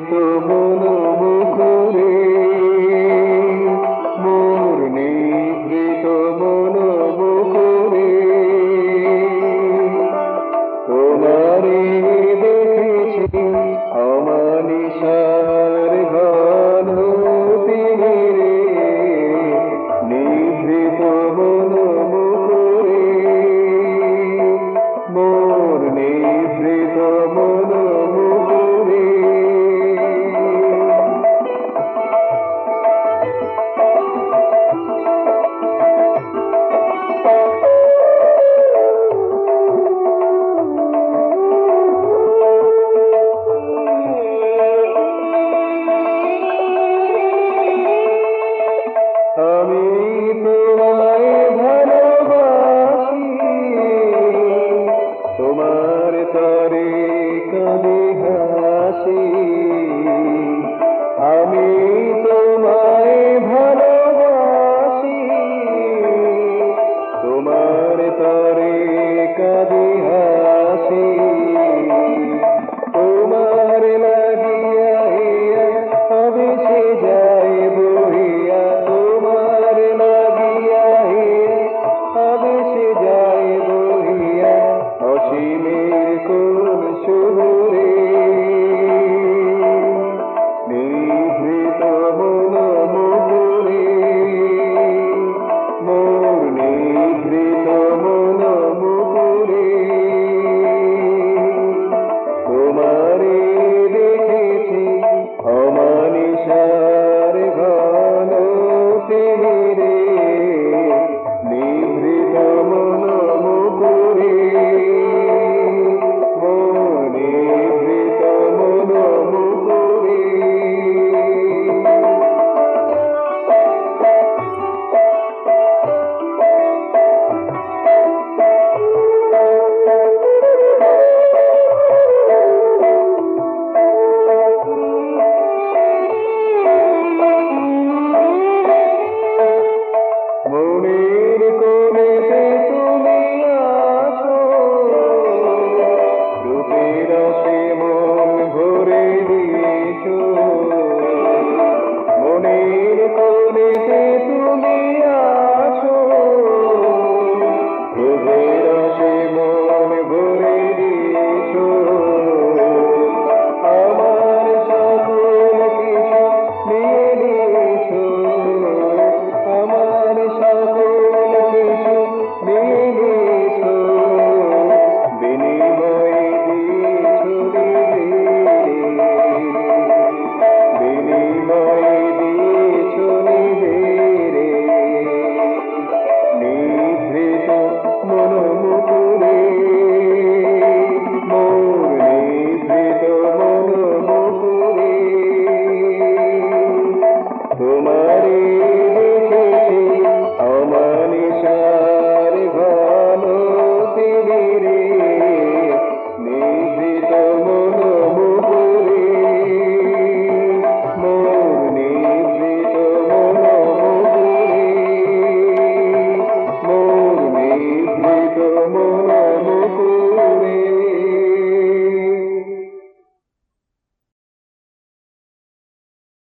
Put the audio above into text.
নিভৃত মন মুখরে, মোর নিভৃত মন মুখরে তোমারে দেখেছি অমানিসার ঘন তিমিরে, নিভৃত মন মুখরে, মোর নিভৃত মন মুখরে। আমি তোমায় ভালোবাসি, তোমার তরে কাঁদে হাসি। আমি তোমায় ভালোবাসি, তোমার তরে কাঁদে হাসি। তোমার লাগিয়া হিয়া আবেশে যায় বহিয়া, তোমার লাগিয়া হিয়া আবেশে যায় বহিয়া, অসীমের কোন শহুরে